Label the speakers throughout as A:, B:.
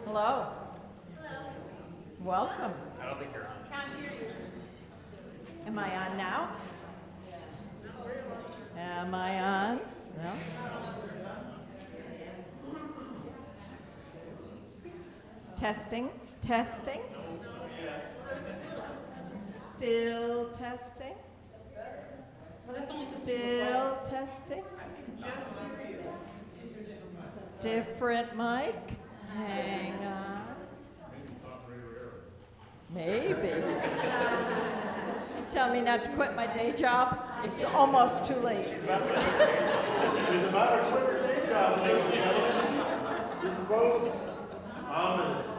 A: Hello.
B: Hello.
A: Welcome.
C: I don't think you're on.
B: Can't hear you.
A: Am I on now? Am I on? No? Testing, testing. Still testing. Still testing. Different mic. Hang on. Maybe. Tell me not to quit my day job. It's almost too late.
D: It's about to quit her day job, ladies and gentlemen. This vote ominously.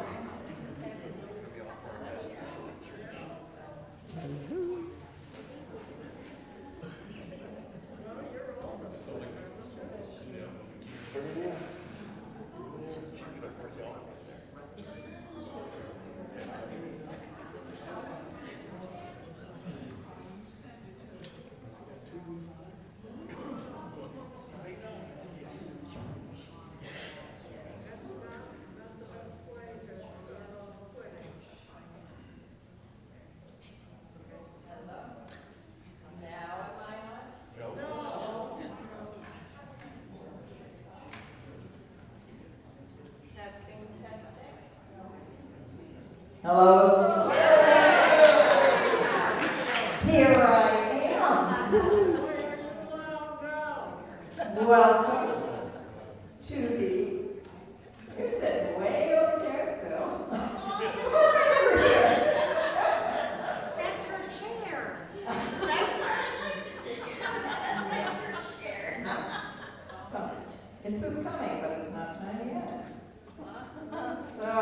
A: Hello? Here I am. Welcome to the, you're sitting way over there still. Come on right over here.
B: That's her chair. That's where I like to sit. That's her chair.
A: So, this is coming, but it's not time yet. So,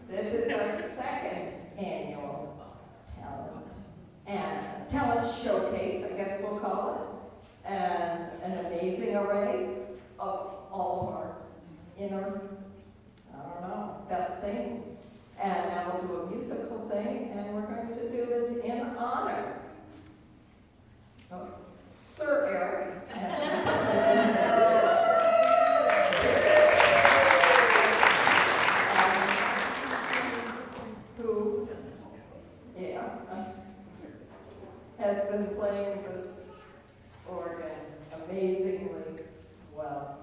A: this is our second annual talent showcase, I guess we'll call it, and an amazing array of all of our inner, best things. And now we'll do a musical thing, and we're going to do this in honor of Sir Erich. Who, has been playing this organ amazingly well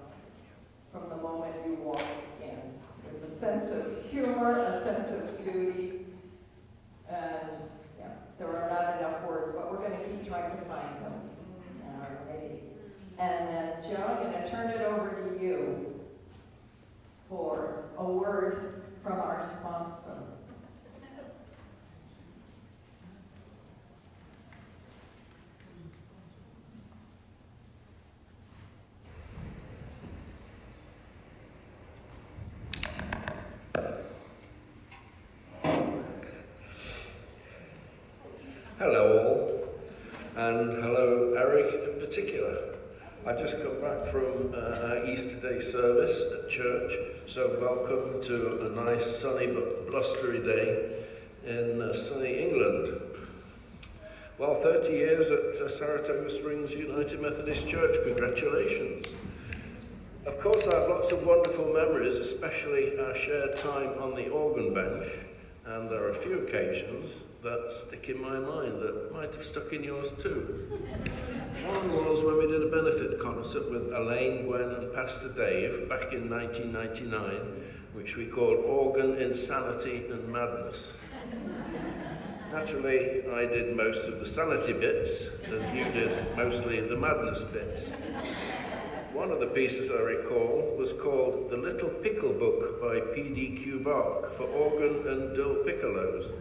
A: from the moment you walked in, with a sense of humor, a sense of duty, and there are not enough words, but we're going to keep trying to find them. Alrighty. And then, Joe, I'm going to turn it over to you for a word from our sponsor.
E: Hello all, and hello Erich in particular. I just come back from our Easter Day service at church, so welcome to a nice sunny but blustery day in sunny England. Well, 30 years at Saratoga Springs United Methodist Church, congratulations. Of course, I have lots of wonderful memories, especially our shared time on the organ bench, and there are a few occasions that stick in my mind that might have stuck in yours too. One was when we did a benefit concert with Elaine, Gwen and Pastor Dave back in 1999, which we called Organ, Insanity and Madness. Naturally, I did most of the sanity bits, and you did mostly the madness bits. One of the pieces I recall was called The Little Pickle Book by P.D.Q. Bach for organ and dill piccolos.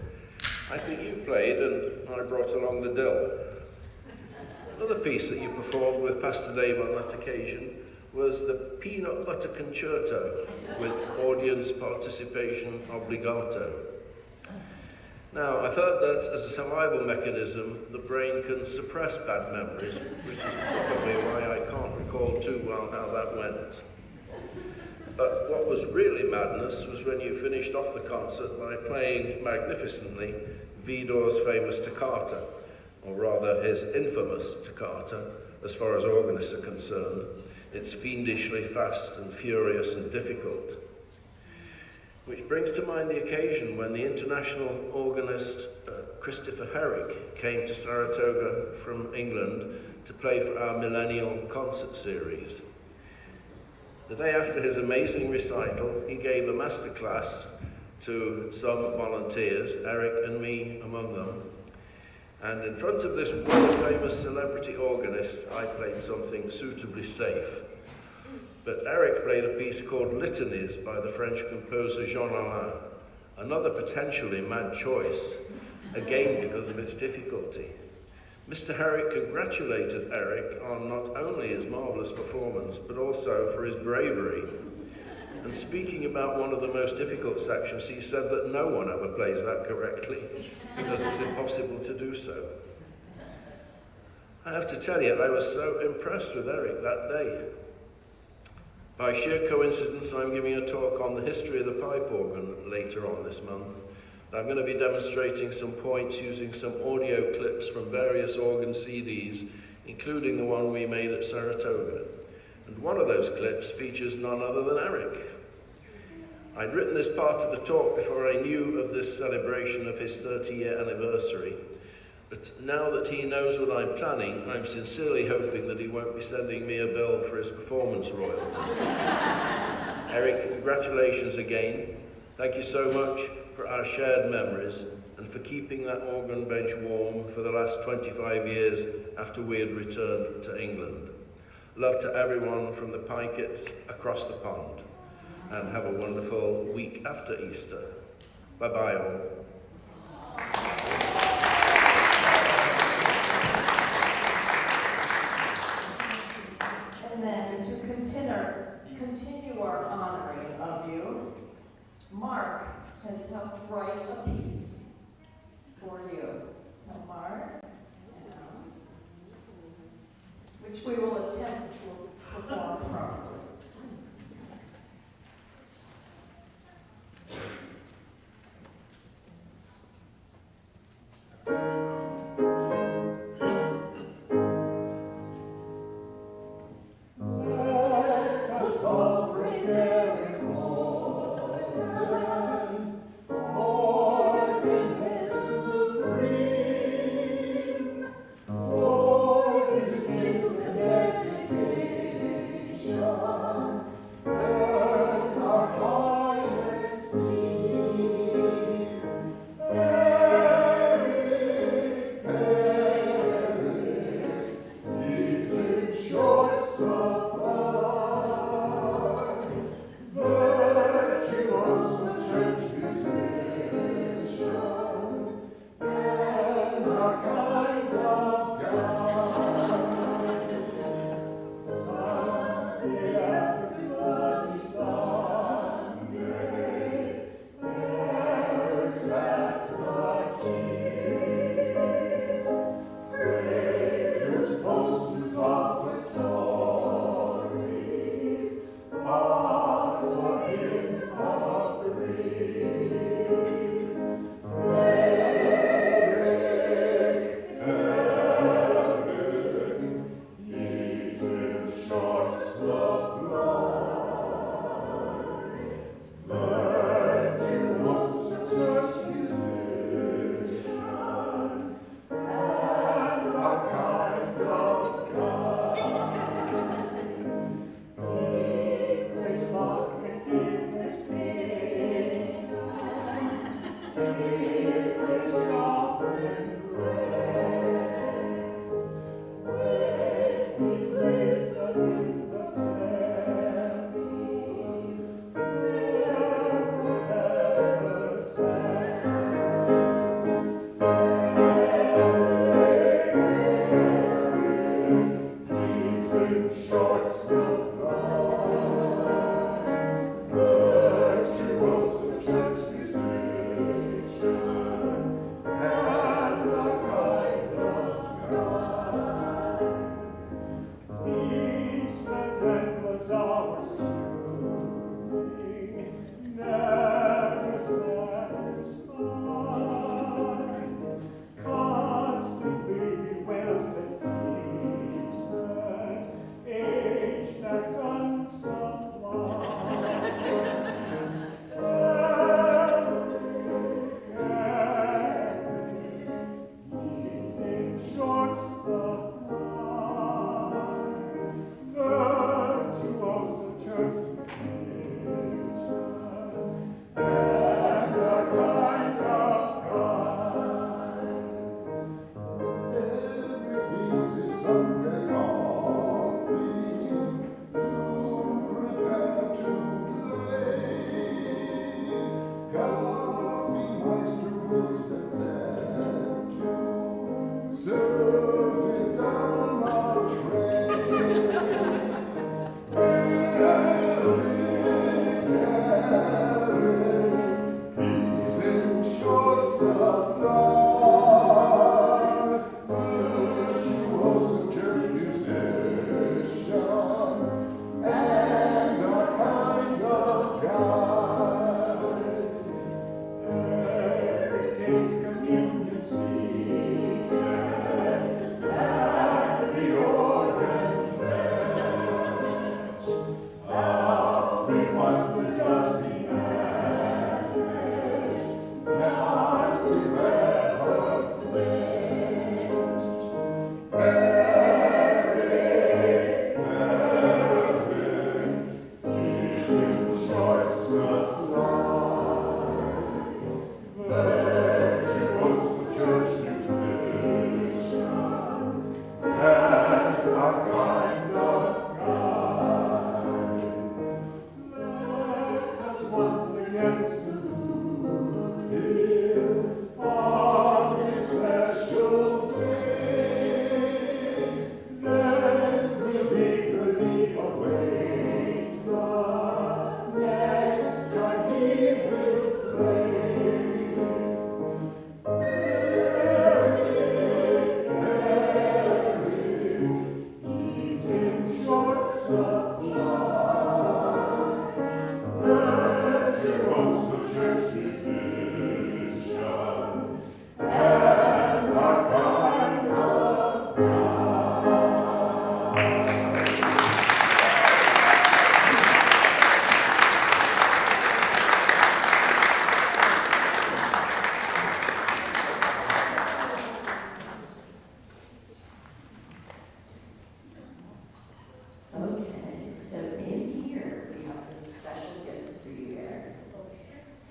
E: I think you played and I brought along the dill. Another piece that you performed with Pastor Dave on that occasion was the Peanut Butter Concerto with audience participation obligato. Now, I've heard that as a survival mechanism, the brain can suppress bad memories, which is probably why I can't recall too well how that went. But what was really madness was when you finished off the concert by playing magnificently Vidor's famous toccata, or rather his infamous toccata, as far as organists are concerned. It's fiendishly fast and furious and difficult. which brings to mind the occasion when the international organist Christopher Herrick came to Saratoga from England to play for our Millennial Concert Series. The day after his amazing recital, he gave a masterclass to some volunteers, Eric and me among them. And in front of this world-famous celebrity organist, I played something suitably safe. But Eric played a piece called Litanies by the French composer Jean Alain, another potentially mad choice, again because of its difficulty. Mr. Herrick congratulated Eric on not only his marvellous performance, but also for his bravery. And speaking about one of the most difficult sections, he said that no one ever plays that correctly, because it's impossible to do so. I have to tell you, I was so impressed with Eric that day. By sheer coincidence, I'm giving a talk on the history of the pipe organ later on this month. I'm going to be demonstrating some points using some audio clips from various organ CDs, including the one we made at Saratoga. And one of those clips features none other than Eric. I'd written this part of the talk before I knew of this celebration of his 30-year anniversary. But now that he knows what I'm planning, I'm sincerely hoping that he won't be sending me a bill for his performance royalties. Eric, congratulations again. Thank you so much for our shared memories and for keeping that organ bench warm for the last 25 years after we had returned to England. Love to everyone from the Piketts across the pond, and have a wonderful week after Easter. Bye-bye all.
A: And then to continue our honoring of you, Mark has helped write a piece for you. Now, Mark, which we will attempt to perform properly.
C: Sure.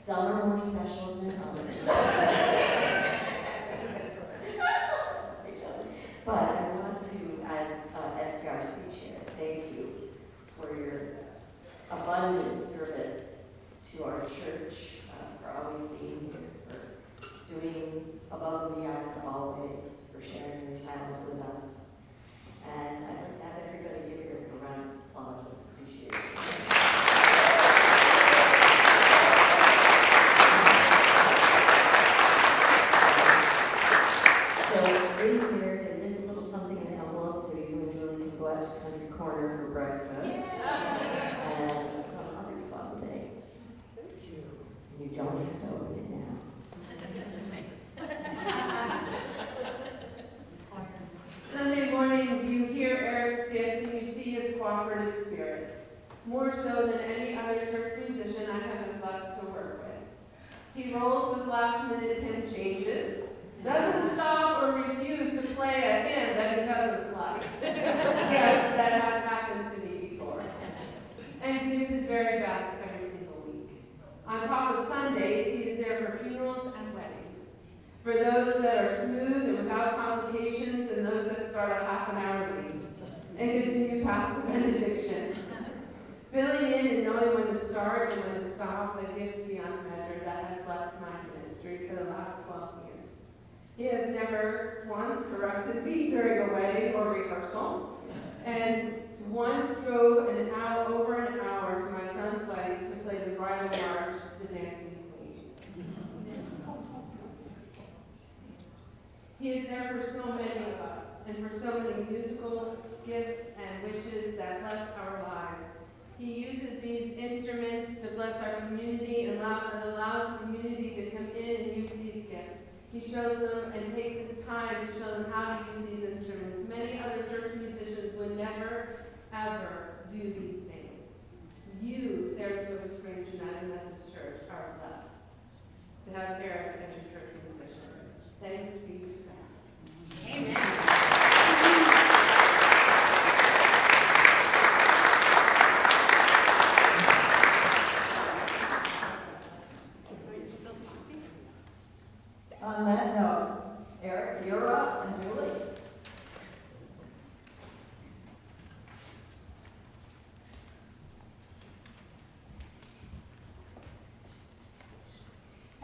B: Some are more special than others. But I want to, as SPRC chair, thank you for your abundant service to our church, for always being here, for doing above and beyond always, for sharing your talent with us. And I'd like to have everybody give her a round of applause of appreciation. Corner for breakfast, and some other fun things. You don't have to open it now.
C: Sunday mornings, you hear Eric's gift and you see his cooperative spirit, more so than any other church musician I have been blessed to work with. He rolls with last-minute hymn changes, doesn't stop or refuse to play a hymn that he doesn't like. Yes, that has happened to me before. And gives his very best every single week. On top of Sundays, he is there for funerals and weddings. For those that are smooth and without complications, and those that start a half an hour late and continue past the benediction. Filling in and knowing when to start and when to stop, a gift beyond measure that has blessed my ministry for the last 12 years. He has never once corrected me during a wedding or rehearsal, and once drove over an hour to my son's wedding to play the bridal march, The Dancing Queen. He is there for so many of us, and for so many musical gifts and wishes that bless our lives. He uses these instruments to bless our community and allows the community to come in and use these gifts. He shows them and takes his time to show them how to use these instruments. Many other church musicians would never, ever do these things. You, Saratoga Springs United Methodist Church, are blessed to have Eric as your church musician. Thanks be to God.
B: Amen.
A: On that note, Eric, you're up, and Julie.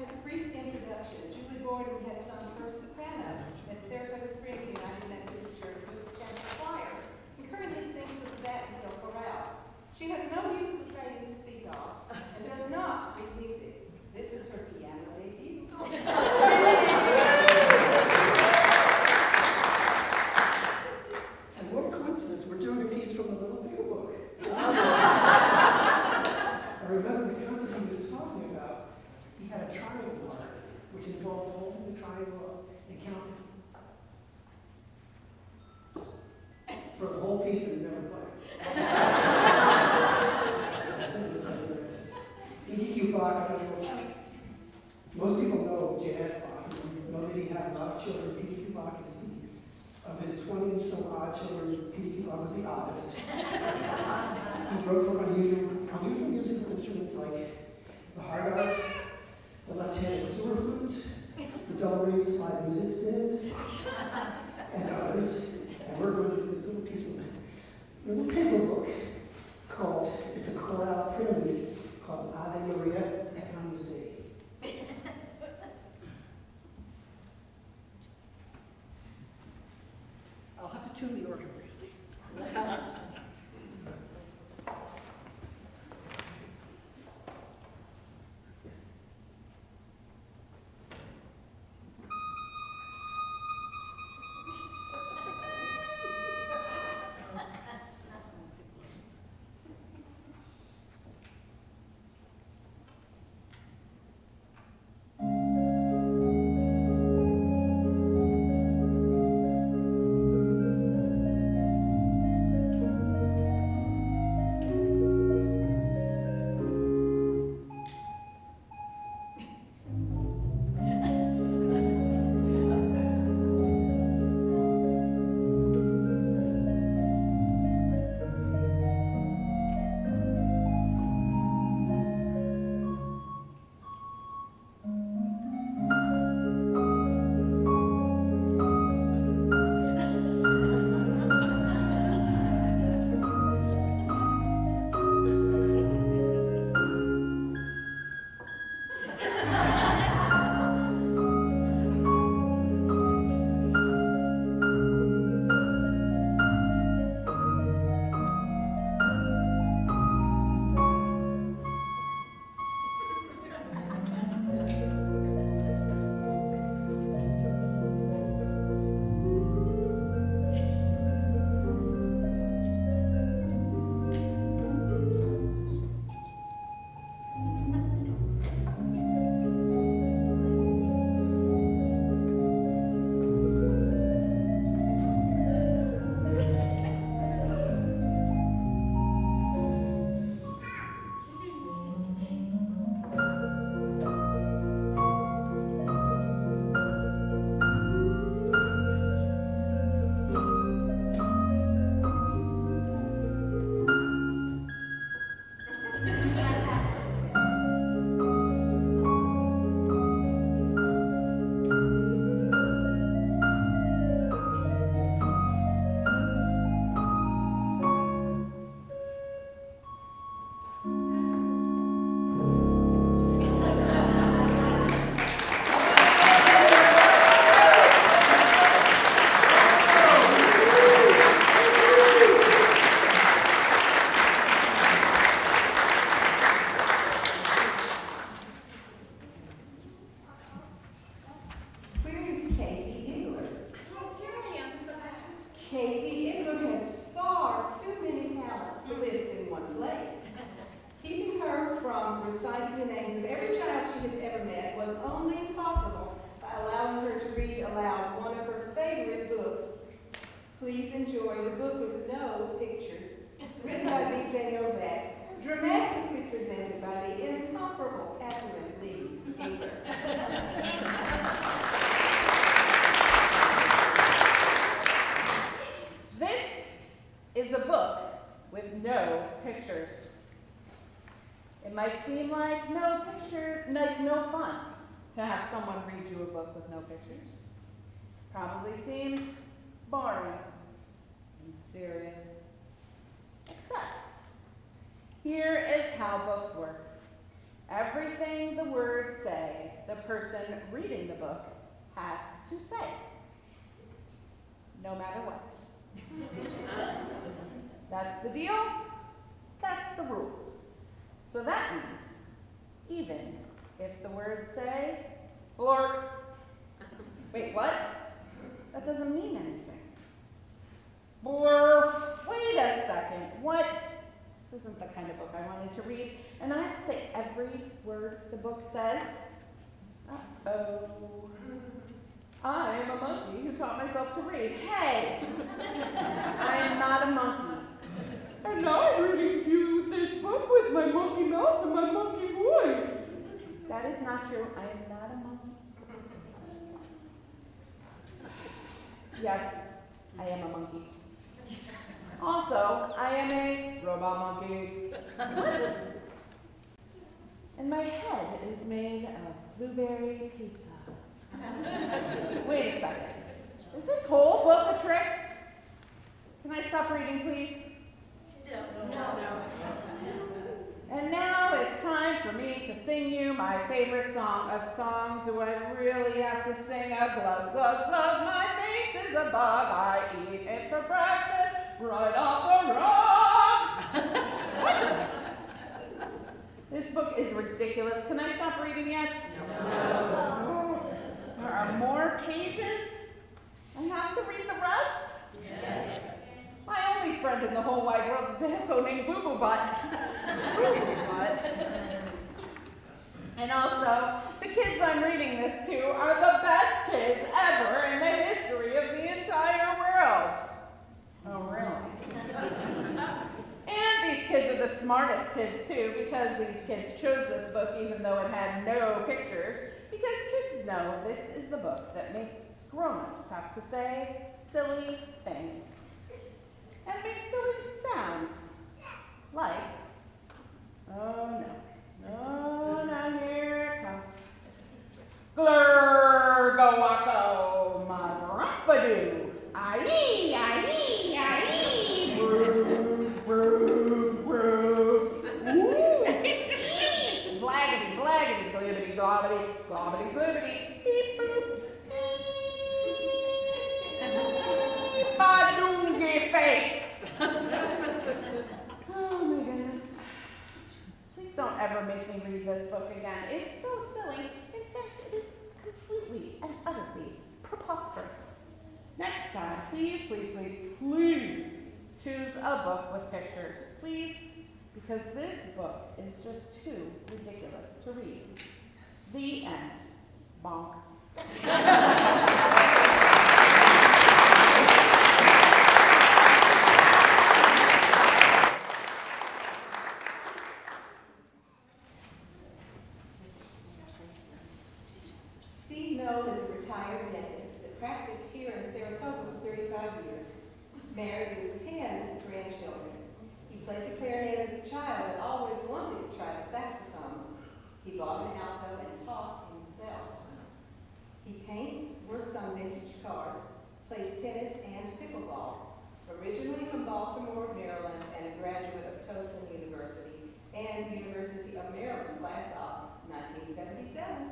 F: As a brief introduction, Julie Borden has sung first soprano at Saratoga Springs United Methodist Church with the Chamber Choir, and currently sings with the Baton Hill Chorale. She has no musical training to speak of, and does not read music. This is her piano debut.
G: And what a coincidence, we're doing a piece from the Little Pig Book. I remember the concert he was talking about, he had a triangle part, which involved holding the triangle up and counting. For the whole piece that he never played. It was Bach, I don't know if most people know J.S. Bach. You know that he had a lot of children. P.D.Q. Bach is of his 20 some odd children, P.D.Q. Bach was the oddest. He wrote for unusual musical instruments like the hard art, the left-handed sewer flute, the double-rate slide music stand, and others. And we're going to do this little piece of a little paper book called, it's a chorale prelude called Ave Maria et Agnus Dei. I'll have to tune the organ briefly.
F: Please enjoy the book with no pictures, written by B.J. Novak, dramatically presented by the incomparable Catherine Lee Engler.
H: This is a book with no pictures. It might seem like no fun to have someone read you a book with no pictures. Probably seems boring and serious. Except, here is how books work. Everything the words say, the person reading the book has to say. No matter what. That's the deal. That's the rule. So that means, even if the words say, blork. Wait, what? That doesn't mean anything. Blurf. Wait a second. What? This isn't the kind of book I wanted to read. And I have to say every word the book says. Uh-oh. I am a monkey who taught myself to read. Hey! I am not a monkey. And I'm reading you this book with my monkey mouth and my monkey voice. I am not a monkey. Yes, I am a monkey. Also, I am a robot monkey. And my head is made of blueberry pizza. Wait a second. Is this whole book a trick? Can I stop reading, please?
B: No.
H: And now it's time for me to sing you my favorite song. A song, do I really have to sing? A glug, glug, glug, my face is a bug. I eat it for breakfast, right off the rug. This book is ridiculous. Can I stop reading yet? No. There are more pages? I have to read the rest?
B: Yes.
H: My only friend in the whole wide world is a hippo named Boo Boo Butt. Boo Boo Butt. And also, the kids I'm reading this to are the best kids ever in the history of the entire world. Oh, really? And these kids are the smartest kids too, because these kids chose this book even though it had no pictures, because kids know this is the book that makes grown-ups have to say silly things. And make silly sounds. Like, oh no, here it comes. Glur, go wacko, ma-grumpadoo. Aye, aye, aye. Brew, brew, brew. Ooh. Blaggity, blaggity, glibbity, globbity, globbity, glibbity. Beep, boop. Badungi face. Oh my goodness. Please don't ever make me read this book again. It's so silly. In fact, it is completely and utterly preposterous. Next time, please, please, please, please choose a book with pictures. Please, because this book is just too ridiculous to read. The end. Bonk.
F: Steve Noel is a retired dentist that practiced here in Saratoga for 35 years, married with 10 grandchildren. He played the clarinet as a child and always wanted to try the saxophone. He bought an alto and taught himself. He paints, works on vintage cars, plays tennis and pickleball. Originally from Baltimore, Maryland, and a graduate of Towson University and University of Maryland, class of 1977.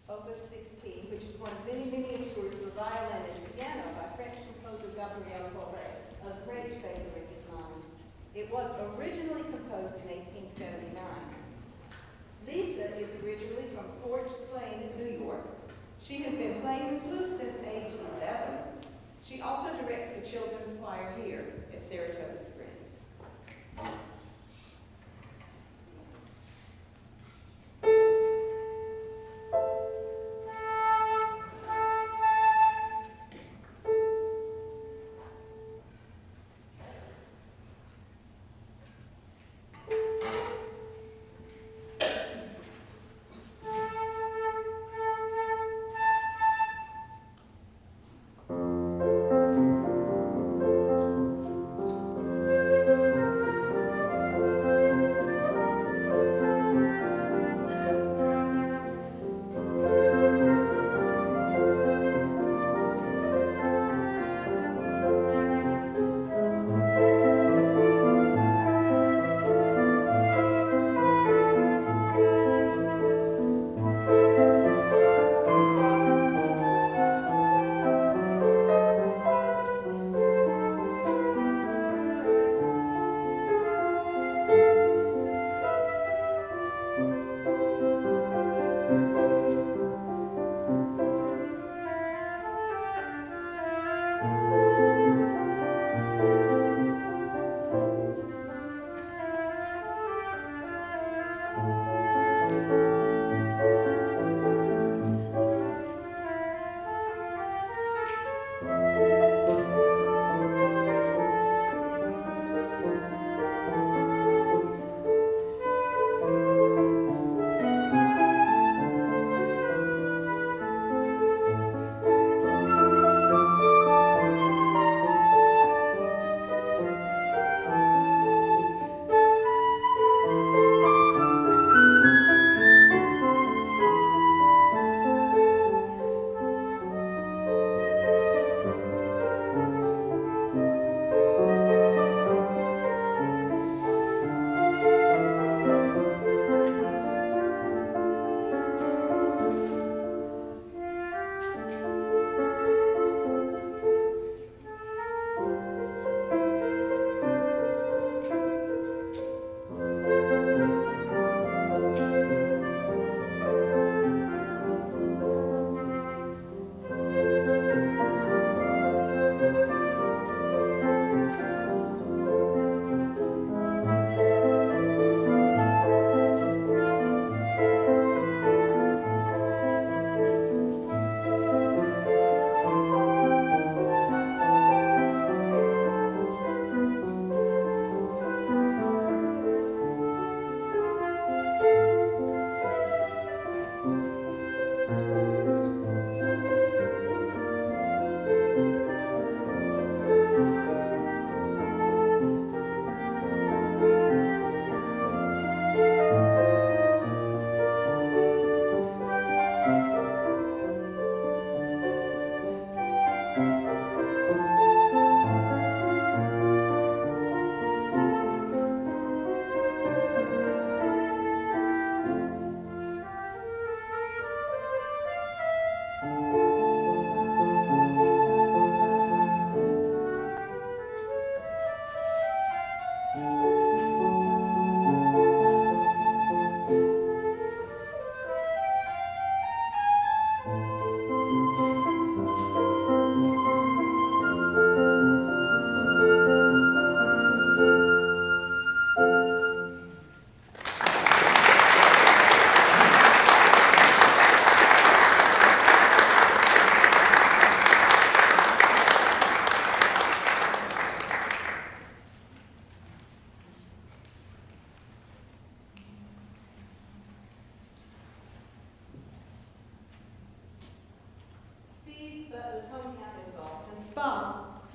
F: Opus 16, which is one of many miniatures for violin and piano by French composer Gabriel Fauré, a great favorite of mine. It was originally composed in 1879. Lisa is originally from Forge Plain, New York. She has been playing the flute since age 11. She also directs the children's choir here at Saratoga Springs.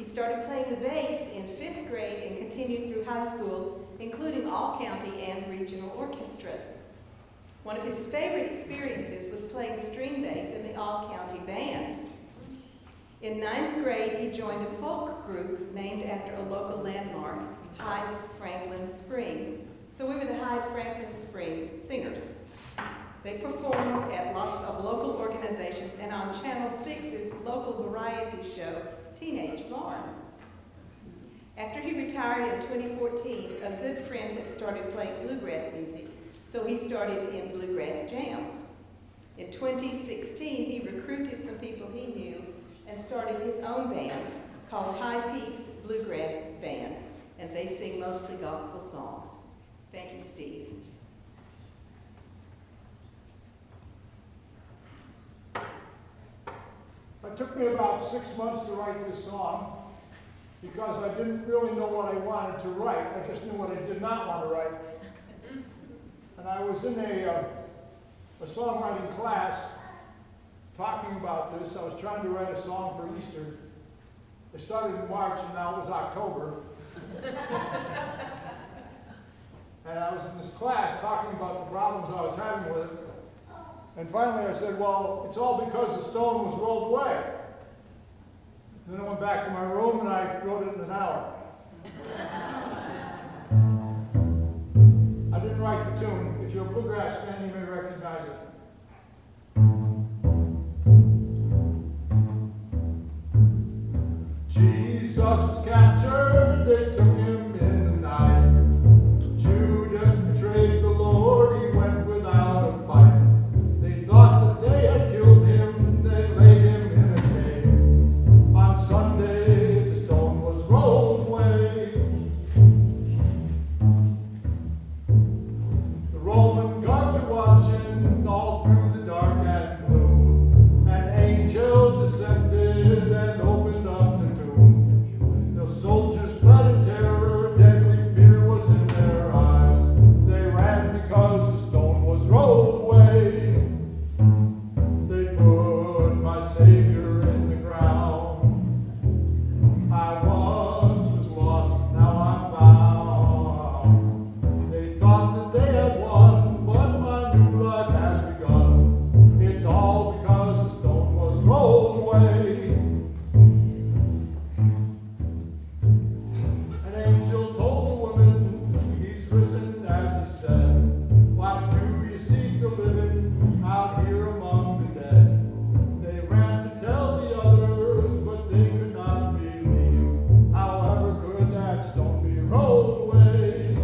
F: He started playing the bass in 5th grade and continued through high school, including all-county and regional orchestras. One of his favorite experiences was playing string bass in the all-county band. In 9th grade, he joined a folk group named after a local landmark, Hyde's Franklin Spring. So we were the Hyde Franklin Spring Singers. They performed at lots of local organizations and on Channel 6's local variety show, Teenage Barn. After he retired in 2014, a good friend had started playing bluegrass music, so he started in bluegrass jams. In 2016, he recruited some people he knew and started his own band called High Peaks Bluegrass Band, and they sing mostly gospel songs. Thank you, Steve.
I: It took me about 6 months to write this song because I didn't really know what I wanted to write. I just knew what I did not want to write. And I was in a songwriting class talking about this. I was trying to write a song for Easter. It started in March and now it was October. And I was in this class talking about the problems I was having with it. And finally I said, well, it's all because the stone was rolled away. And then I went back to my room and I wrote it in an hour. I didn't write the tune. If you're a bluegrass fan, you may recognize it. Jesus was captured, they took him in the night. Judas betrayed the Lord, he went without a fight. They thought that they had killed him, they laid him in a cave. On Sunday, the stone was rolled away. The Roman guards are watching all through the dark and gloom. An angel descended and opened up the tomb. The soldiers fled in terror, deadly fear was in their eyes. They ran because the stone was rolled away. They put my Savior in the ground. I once was lost, now I'm found. They thought that they had won, but my new life has begun. It's all because the stone was rolled away. An angel told the woman, he's risen as he said. Why do you seek the living out here among the dead? They ran to tell the others, but they could not believe. However could that stone be rolled away?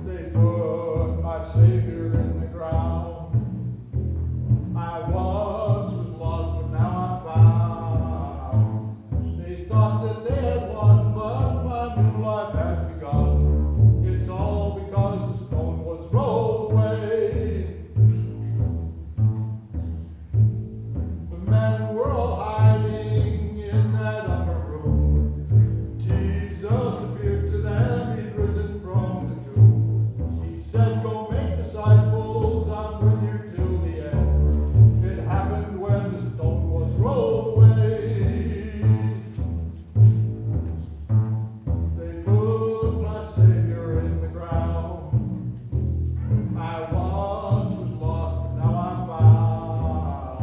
I: They put my Savior in the ground. I once was lost, but now I'm found. They thought that they had won, but my new life has begun. It's all because the stone was rolled away. The men were all hiding in that upper room. Jesus appeared to them, he'd risen from the tomb. He said, go make disciples, I'm with you till the end. It happened when the stone was rolled away. They put my Savior in the ground. I once was lost, but now I'm found.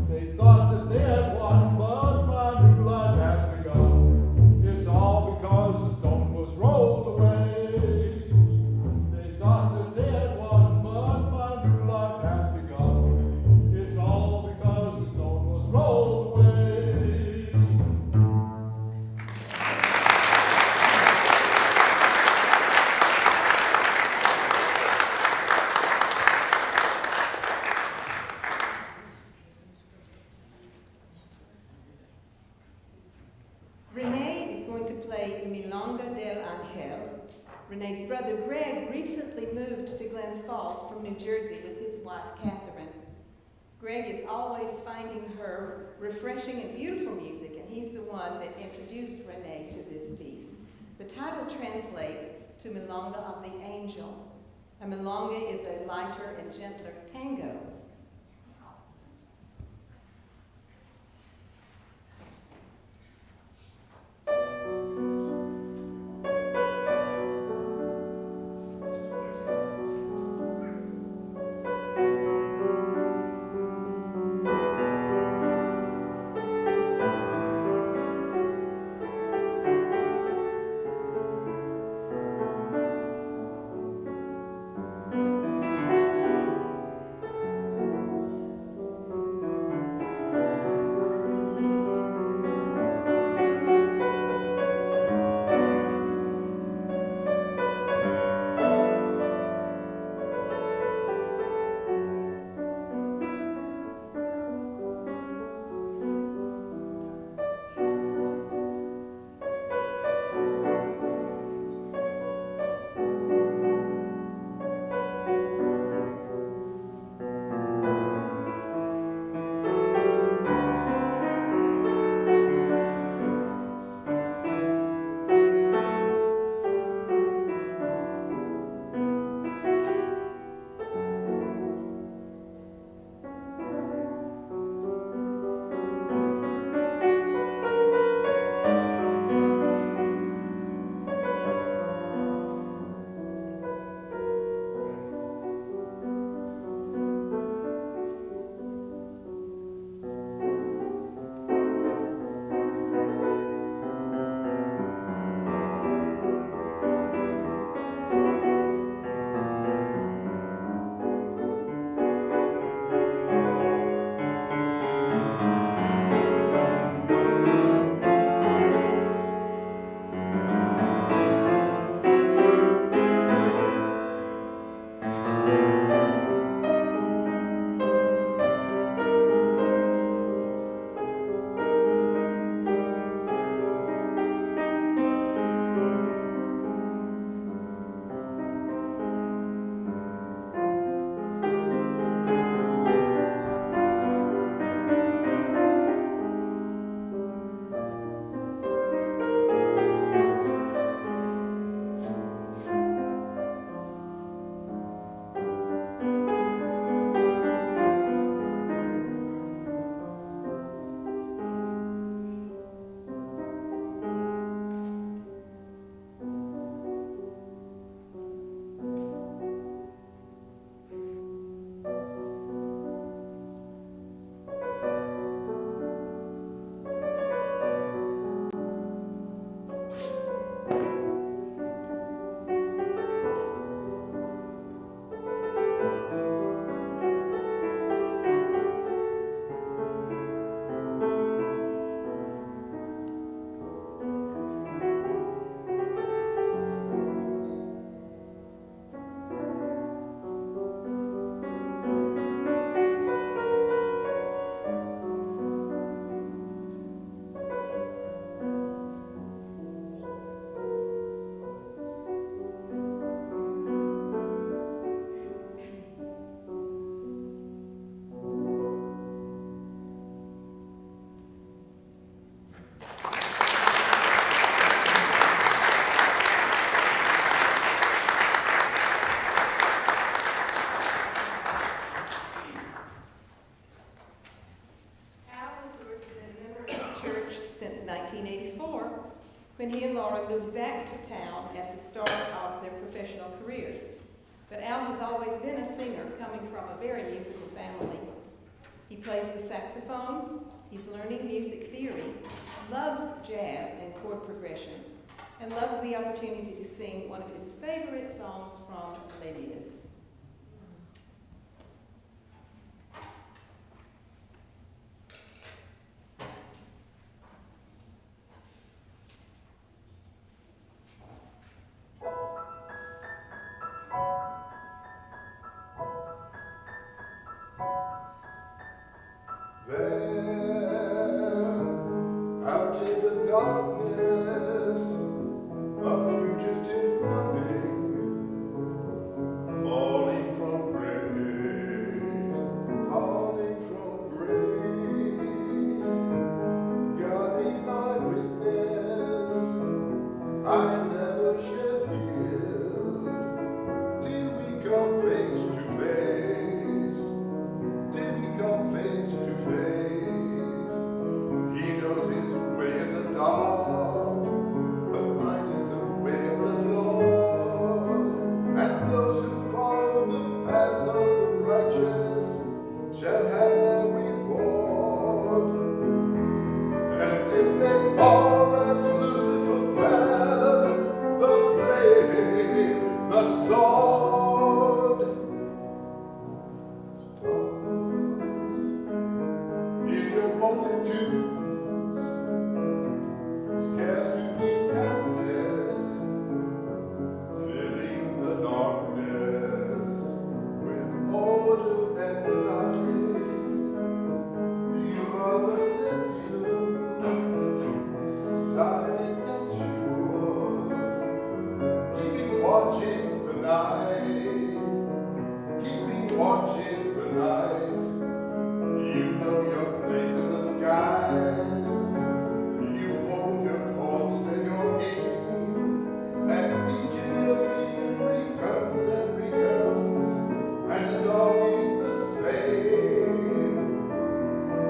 I: They thought that they had won, but my new life has begun. It's all because the stone was rolled away. They thought that they had won, but my new life has begun. It's all because the stone was rolled away.
F: Renee is going to play Milonga del Angel. Renee's brother Greg recently moved to Glens Falls from New Jersey with his wife Catherine. Greg is always finding her refreshing and beautiful music, and he's the one that introduced Renee to this piece. The title translates to Milonga of the Angel. A milonga is a lighter and gentler tango. he and Laura moved back to town at the start of their professional careers. But Al has always been a singer, coming from a very musical family. He plays the saxophone, he's learning music theory, loves jazz and chord progressions, and loves the opportunity to sing one of his favorite songs from Les Mis.
I: Out in the darkness, a fugitive running, falling from grace, falling from grace. God be my witness, I never shall yield till we come face to face, till we come face to face. He knows his way in the dark, but mine is the way of the Lord. And those who follow the paths of the righteous shall have their reward. And if they fall as Lucifer fell, the flame, the sword, stars in your multitude, scarce to be counted, filling the darkness with order and light. You are the sentinels, silent and sure, keeping watch in the night, keeping watch in the night. You know your place in the skies. You hold your course and your aim, and each in your season returns and returns, and is always the same.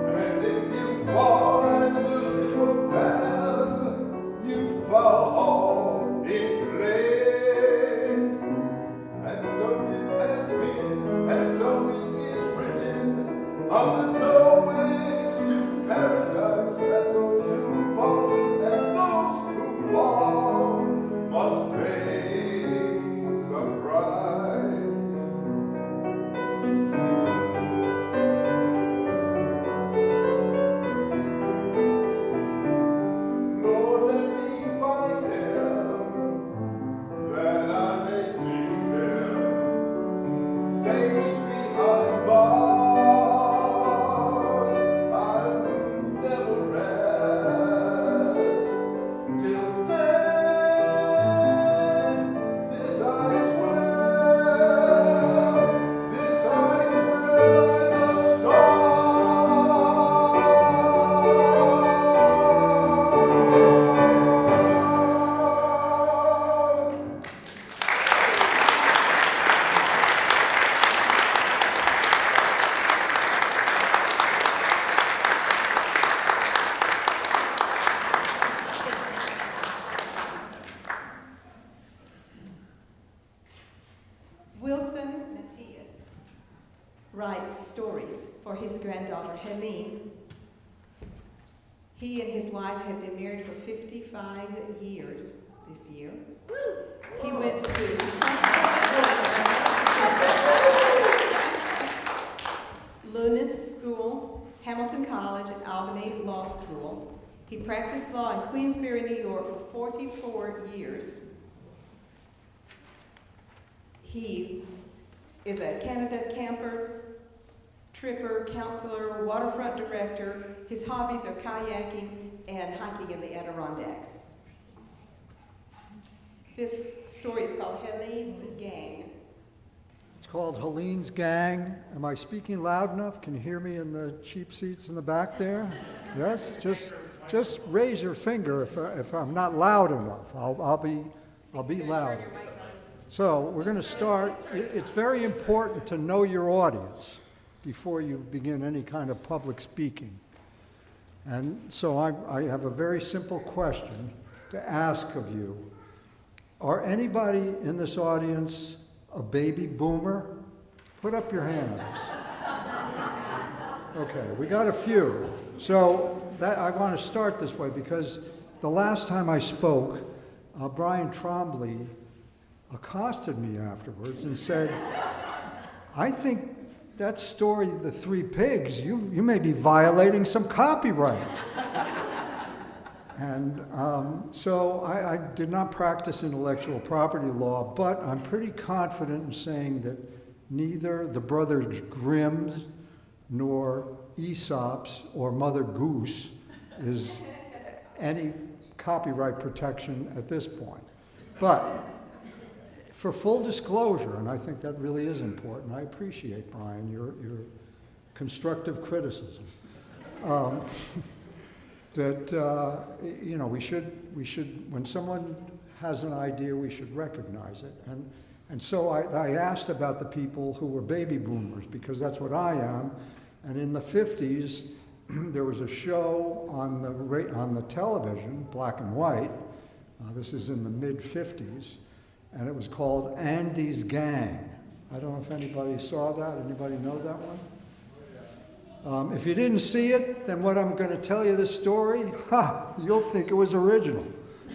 I: And if you fall as Lucifer fell, you fall in flame. And so it has been, and so it is written on the doorways to paradise, that those who falter and those who fall must pay the price. Lord, let me find him, that I may see him, safe behind bars. I will never rest till then. This I swear, this I swear by the stars.
F: Wilson Matias writes stories for his granddaughter Helene. He and his wife have been married for 55 years this year. He went to Lunis School, Hamilton College, and Albany Law School. He practiced law in Queensbury, New York for 44 years. He is a Canada camper, tripper, counselor, waterfront director. His hobbies are kayaking and hiking in the Adirondacks. This story is called Helene's Gang.
J: It's called Helene's Gang. Am I speaking loud enough? Can you hear me in the cheap seats in the back there? Yes? Just raise your finger if I'm not loud enough. I'll be loud. So we're going to start. It's very important to know your audience before you begin any kind of public speaking. And so I have a very simple question. to ask of you. Are anybody in this audience a baby boomer? Put up your hands. Okay, we got a few. So that I want to start this way because the last time I spoke, Brian Trombley accosted me afterwards and said, I think that story, The Three Pigs, you may be violating some copyright. And so I did not practice intellectual property law, but I'm pretty confident in saying that neither the Brothers Grimm's nor Aesop's or Mother Goose is any copyright protection at this point. But for full disclosure, and I think that really is important, I appreciate, Brian, your constructive criticism. That you know, we should when someone has an idea, we should recognize it. And so I asked about the people who were baby boomers, because that's what I am. And in the 50s, there was a show on the television, black and white. This is in the mid-50s, and it was called Andy's Gang. I don't know if anybody saw that. Anybody know that one? If you didn't see it, then what I'm going to tell you this story, you'll think it was original.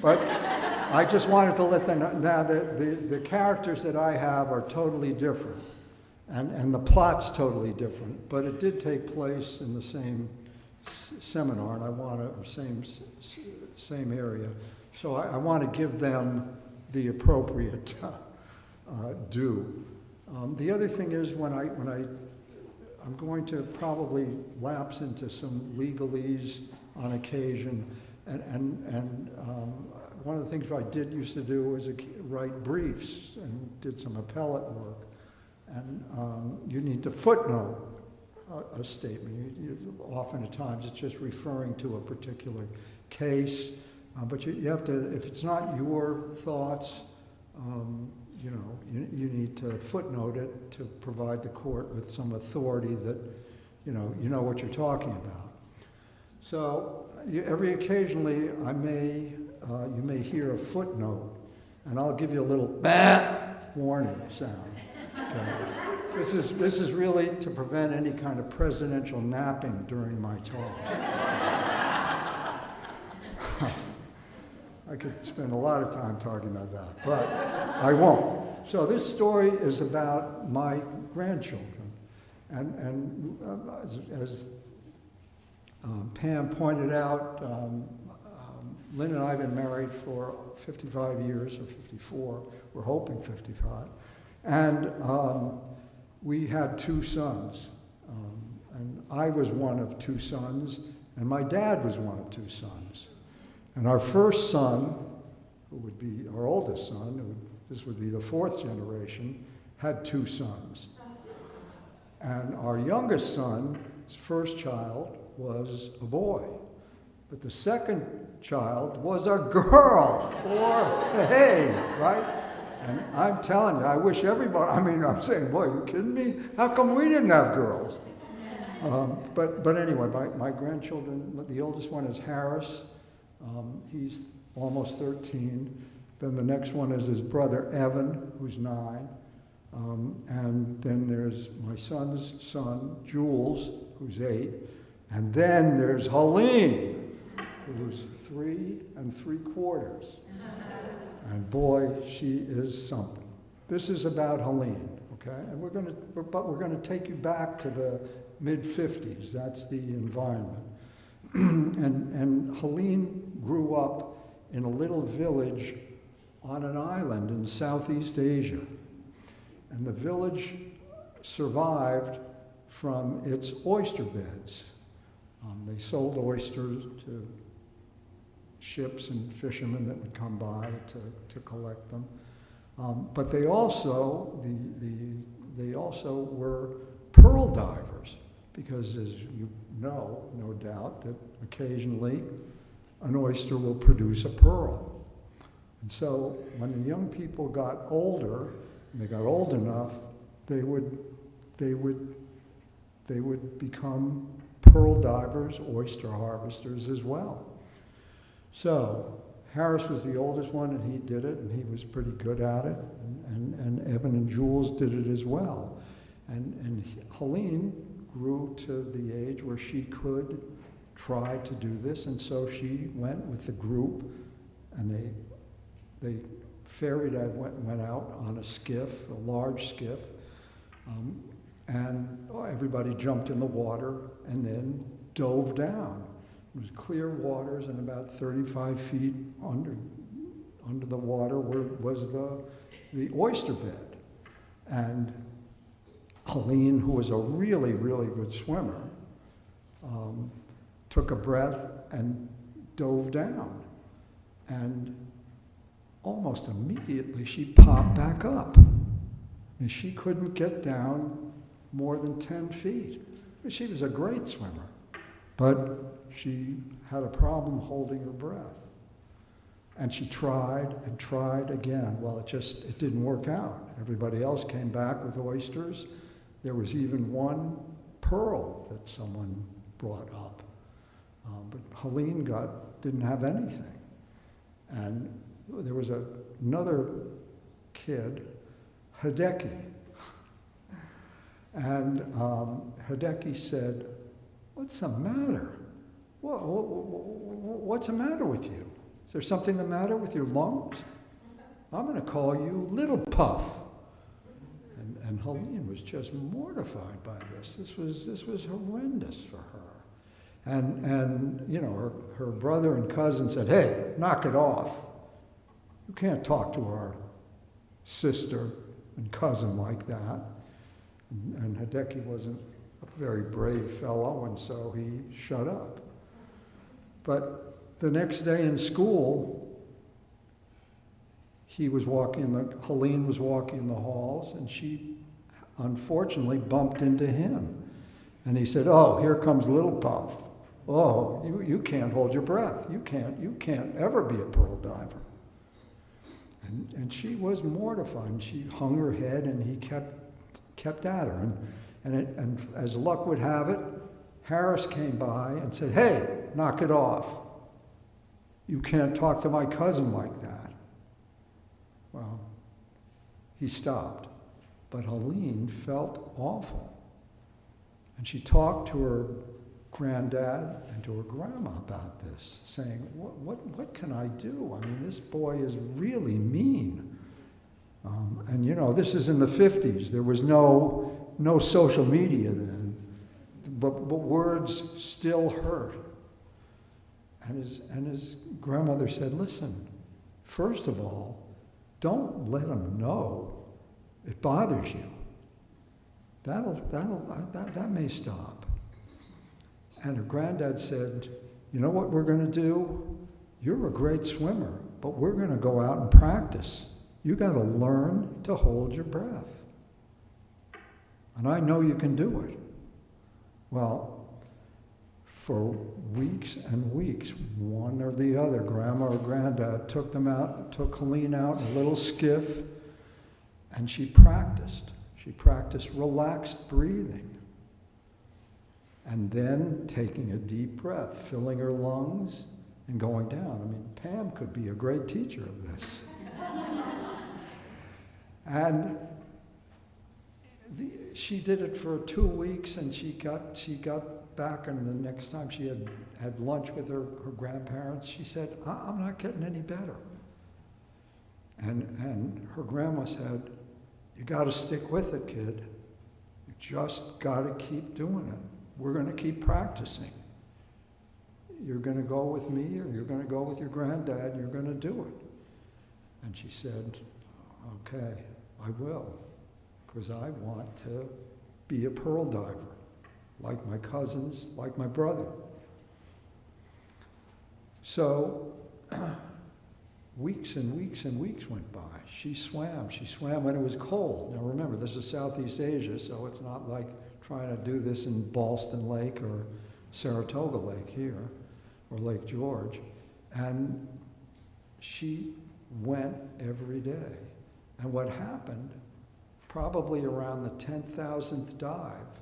J: But I just wanted to let them know. Now, the characters that I have are totally different, and the plot's totally different. But it did take place in the same seminar, and same area. So I want to give them the appropriate due. The other thing is I'm going to probably lapse into some legalese on occasion, and one of the things I used to do was write briefs and did some appellate work, and you need to footnote a statement. Often at times it's just referring to a particular case, but you have to, if it's not your thoughts, you know, you need to footnote it to provide the court with some authority that, you know what you're talking about. So every occasionally you may hear a footnote, and I'll give you a little warning sound. Okay? This is really to prevent any kind of presidential napping during my talk. I could spend a lot of time talking about that, but I won't. So this story is about my grandchildren. And as Pam pointed out, Lynn and I have been married for 55 years, or 54. We're hoping 55. And we had 2 sons. And I was one of 2 sons, and my dad was one of 2 sons. And our first son, who would be our oldest son, this would be the 4th generation, had 2 sons. And our youngest son, his first child, was a boy. But the second child was a girl. Right? And I'm telling you, I wish everybody, I'm saying, boy, are you kidding me? How come we didn't have girls? But anyway, my grandchildren, the oldest one is Harris. He's almost 13. Then the next one is his brother Evan, who's 9. And then there's my son's son, Jules, who's 8. And then there's Helene, who's 3 3/4. And boy, she is something. This is about Helene, okay? And we're going to take you back to the mid-50s. That's the environment. And Helene grew up in a little village on an island in Southeast Asia. And the village survived from its oyster beds. They sold oysters to ships and fishermen that would come by to collect them. But they also were pearl divers, because as you know, no doubt, that occasionally an oyster will produce a pearl. And so when the young people got older, and they got old enough, they would become pearl divers, oyster harvesters as well. So Harris was the oldest one, and he did it, and he was pretty good at it. And Evan and Jules did it as well. And Helene grew to the age where she could try to do this, and so she went with the group, and they ferried went out on a skiff, a large skiff, and everybody jumped in the water and then dove down. It was clear waters, and about 35 feet under the water was the oyster bed. And Helene, who was a really, really good swimmer, took a breath and dove down. And almost immediately she popped back up. And she couldn't get down more than 10 feet. She was a great swimmer, but she had a problem holding her breath. And she tried and tried again. Well, it didn't work out. Everybody else came back with oysters. There was even one pearl that someone brought up. But Helene didn't have anything. And there was another kid, Hideki. And Hideki said, "What's the matter? What's the matter with you? Is there something the matter with your lungs? I'm going to call you Little Puff." And Helene was just mortified by this. This was horrendous for her. And you know, her brother and cousin said, "Hey, knock it off. You can't talk to our sister and cousin like that." And Hideki wasn't a very brave fellow, and so he shut up. But the next day in school, Helene was walking in the halls, and she unfortunately bumped into him. And he said, "Oh, here comes Little Puff. Oh, you can't hold your breath. You can't ever be a pearl diver." And she was mortified, and she hung her head, and he kept at her. And as luck would have it, Harris came by and said, "Hey, knock it off. You can't talk to my cousin like that." Well, he stopped. But Helene felt awful. And she talked to her granddad and to her grandma about this, saying, what can I do? I mean, this boy is really mean. And you know, this is in the 50s. There was no social media then. But words still hurt. And his grandmother said, "Listen, first of all, don't let him know it bothers you. That may stop." And her granddad said, "You know what we're going to do? You're a great swimmer, but we're going to go out and practice. You got to learn to hold your breath. And I know you can do it." Well, for weeks and weeks, one or the other, grandma or granddad, took Helene out in a little skiff, and she practiced. She practiced relaxed breathing. And then taking a deep breath, filling her lungs and going down. I mean, Pam could be a great teacher of this. And she did it for 2 weeks, and she got back, and the next time she had lunch with her grandparents, she said, "I'm not getting any better." And her grandma said, "You got to stick with it, kid. You just got to keep doing it. We're going to keep practicing. You're going to go with me, or you're going to go with your granddad, and you're going to do it." And she said, "Okay, I will, because I want to be a pearl diver, like my cousins, like my brother." So weeks and weeks and weeks went by. She swam when it was cold. Now remember, this is Southeast Asia, so it's not like trying to do this in Ballston Lake or Saratoga Lake here, or Lake George. And she went every day. And what happened, probably around the 10,000th dive,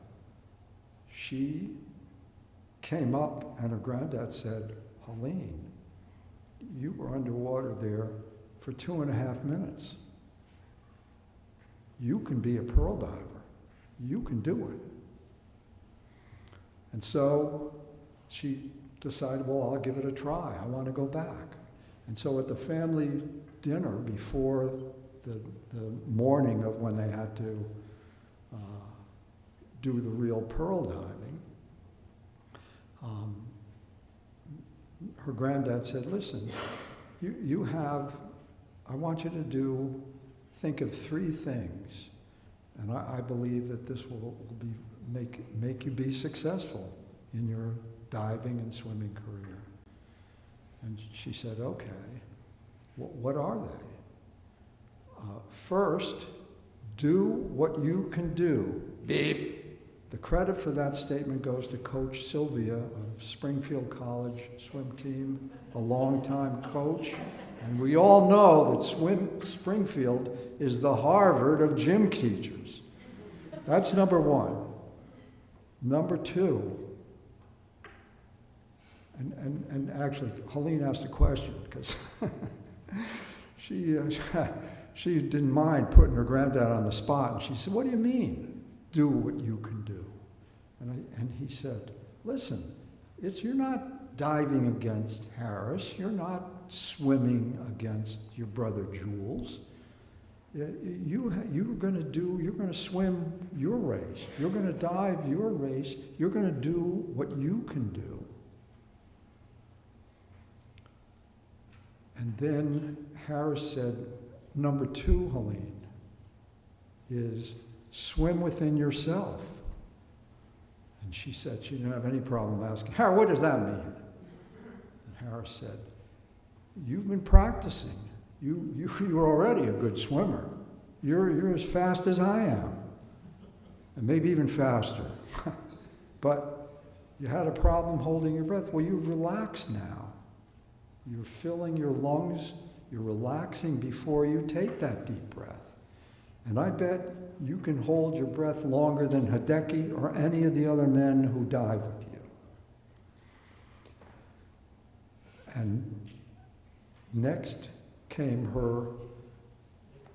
J: she came up and her granddad said, "Helene, you were underwater there for 2.5 minutes. You can be a pearl diver. You can do it. And so she decided, well, I'll give it a try. I want to go back. And so at the family dinner before the morning of when they had to do the real pearl diving, her granddad said, listen, I want you to think of 3 things, and I believe that this will make you be successful in your diving and swimming career. And she said, okay, what are they? First, do what you can do. Beep. The credit for that statement goes to Coach Sylvia of Springfield College swim team, a longtime coach. And we all know that Springfield is the Harvard of gym teachers. That's number 1. Number 2, and actually, Helene asked a question because she didn't mind putting her granddad on the spot. And she said, what do you mean, do what you can do? And he said, listen, you're not diving against Harris. You're not swimming against your brother Jules. You're going to swim your race. You're going to dive your race. You're going to do what you can do. And then Harris said, number 2, Helene, is swim within yourself. And she said she didn't have any problem asking, Harris, what does that mean? And Harris said, you've been practicing. You're already a good swimmer. You're as fast as I am, and maybe even faster. But you had a problem holding your breath. Well, you've relaxed now. You're filling your lungs. You're relaxing before you take that deep breath. And I bet you can hold your breath longer than Hideki or any of the other men who dive with you. And next came her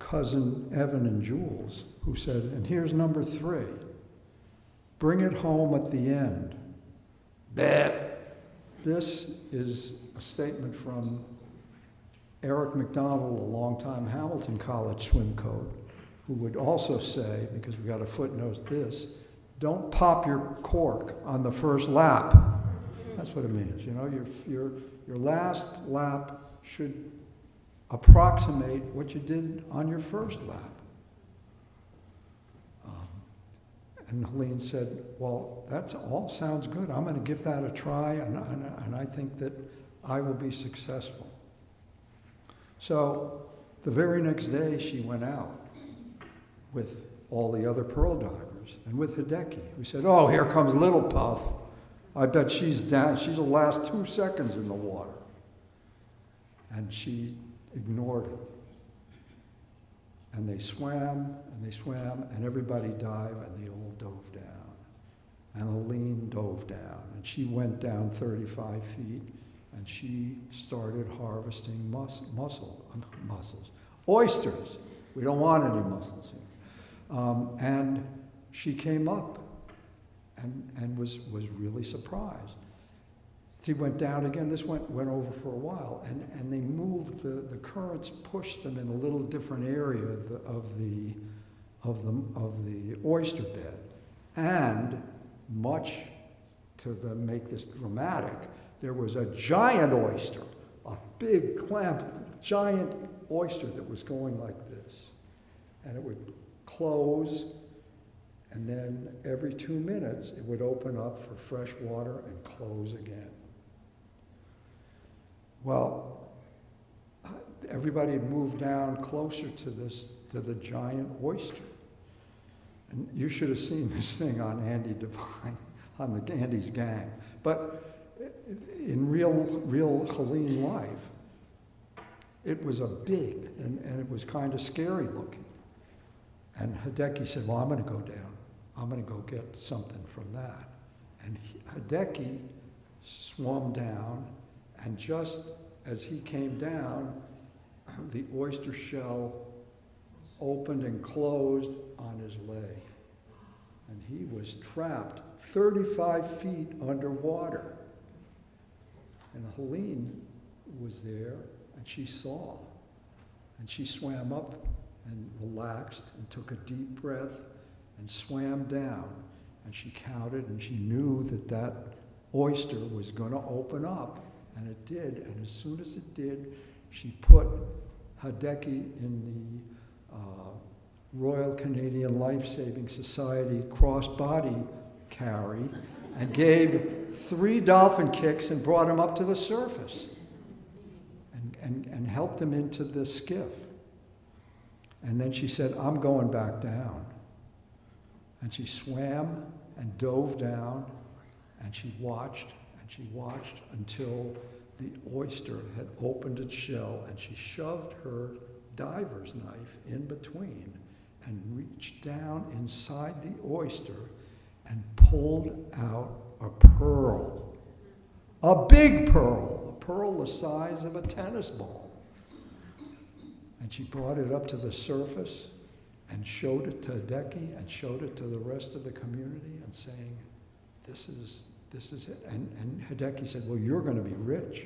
J: cousin Evan and Jules, who said, and here's number 3, bring it home at the end. Bet. This is a statement from Eric McDonald, a longtime Hamilton College swim coach, who would also say, because we got to footnote this, don't pop your cork on the first lap. That's what it means. You know, your last lap should approximate what you did on your first lap. And Helene said, well, that all sounds good. I'm going to give that a try, and I think that I will be successful. So the very next day, she went out with all the other pearl divers and with Hideki, who said, oh, here comes Little Puff. I bet she's down. She'll last 2 seconds in the water. And she ignored it. And they swam, and everybody dived, and they all dove down. And Helene dove down, and she went down 35 feet, and she started harvesting mussels. Oysters. We don't want any mussels here. And she came up and was really surprised. She went down again. This went over for a while, and they moved. The currents pushed them in a little different area of the oyster bed, and much to make this dramatic, there was a giant oyster, a big giant oyster that was going like this, and it would close, and then every 2 minutes it would open up for fresh water and close again. Well, everybody had moved down closer to the giant oyster. And you should have seen this thing on Andy Devine, on the Andy's gang. But in real Helene life, it was a big, and it was kind of scary looking. And Hideki said, well, I'm going to go down. I'm going to go get something from that. And Hideki swam down, and just as he came down, the oyster shell opened and closed on his leg. And he was trapped 35 feet underwater. And Helene was there, and she saw. And she swam up and relaxed and took a deep breath and swam down. And she counted, and she knew that that oyster was going to open up. And it did. And as soon as it did, she put Hideki in the Royal Canadian Life-Saving Society cross-body carry and gave 3 dolphin kicks and brought him up to the surface and helped him into the skiff. And then she said, I'm going back down. And she swam and dove down, and she watched until the oyster had opened its shell, and she shoved her diver's knife in between and reached down inside the oyster and pulled out a pearl. A big pearl, a pearl the size of a tennis ball. And she brought it up to the surface and showed it to Hideki and showed it to the rest of the community and saying, this is it. And Hideki said, well, you're going to be rich.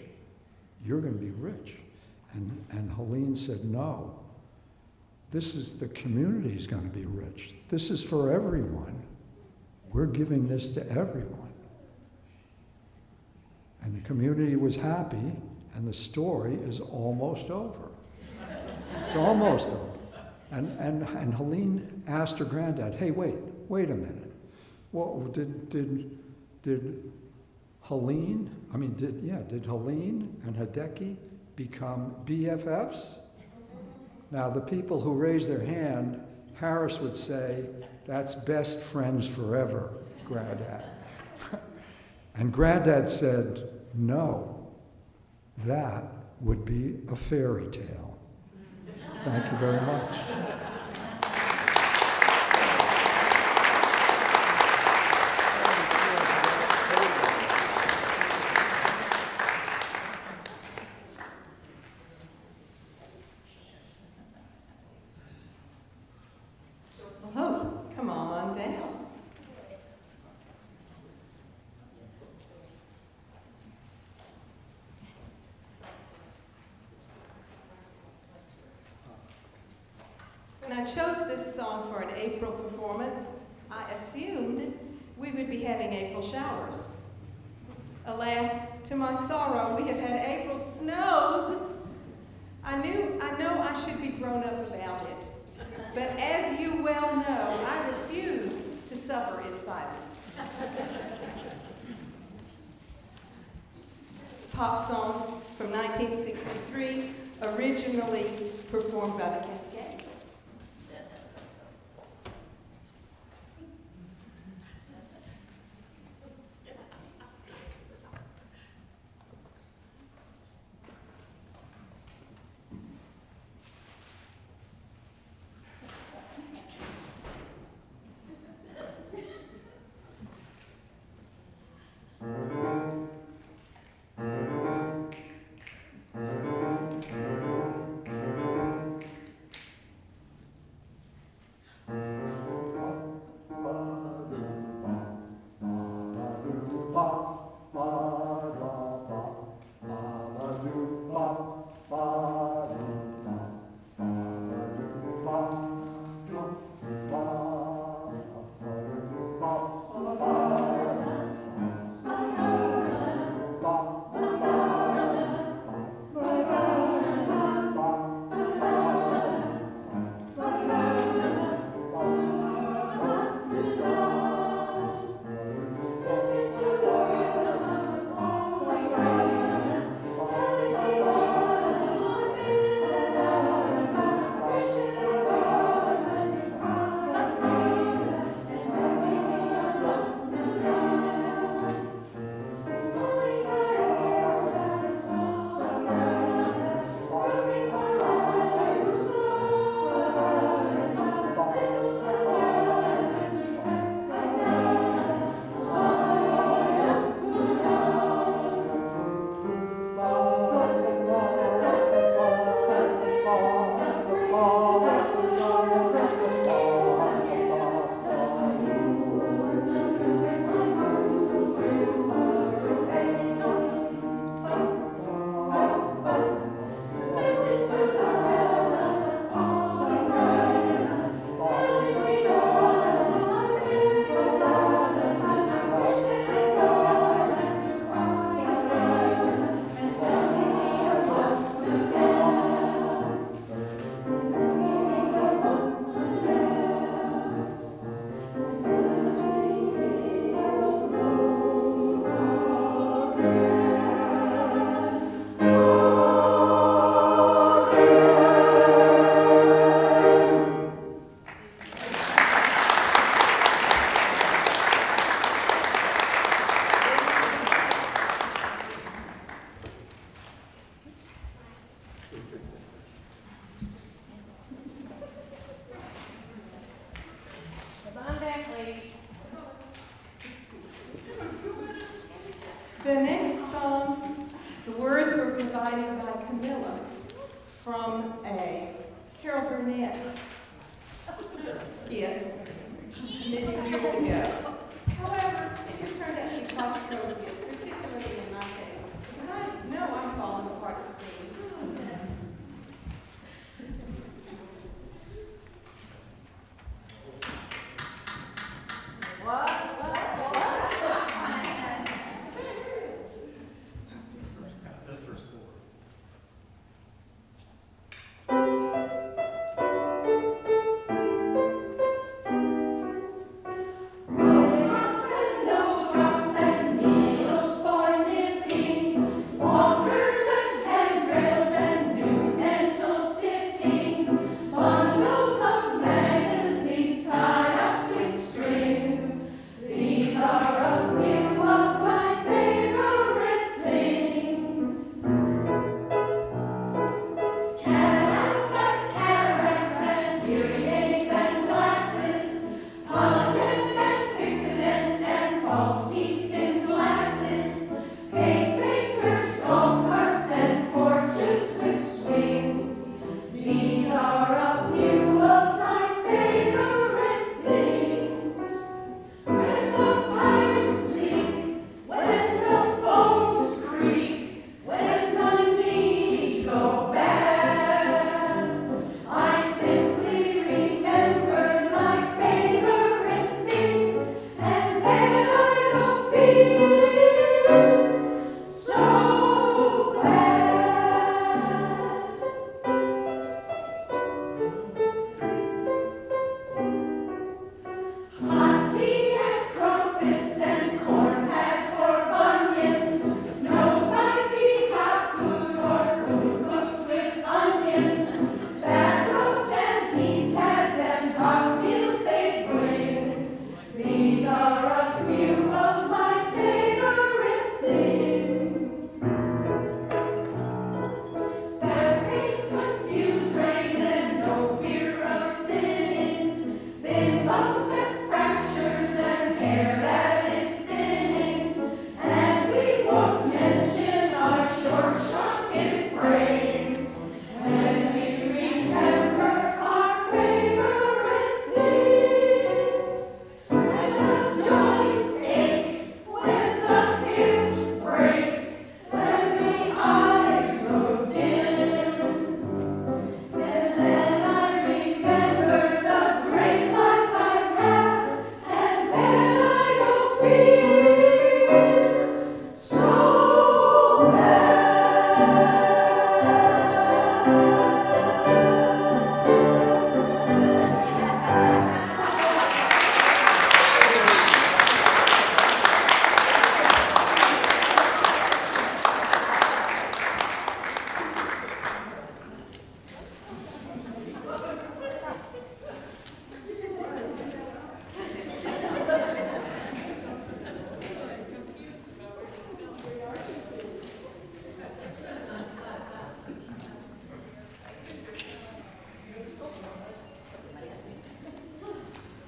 J: You're going to be rich. And Helene said, no. This is, the community is going to be rich. This is for everyone. We're giving this to everyone. And the community was happy, and the story is almost over. It's almost over. And Helene asked her granddad, hey, wait a minute. Well, did Helene and Hideki become BFFs? Now, the people who raised their hand, Harris would say, that's best friends forever, Granddad. And Granddad said, no, that would be a fairy tale. Thank you very much.
F: Oh, come on down. When I chose this song for an April performance, I assumed we would be having April showers. Alas, to my sorrow, we have had April snows. I know I should be grown up about it. But as you well know, I refuse to suffer in silence. Pop song from 1963, originally performed by the Cascades. skit many years ago. However, it has turned out to be quite appropriate, particularly in my case, because I know I'm falling apart at the seams.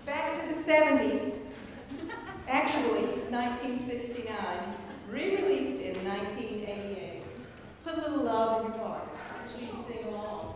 F: Back to the 70s, actually 1969, re-released in 1988. Put a little love in your heart. Please sing along.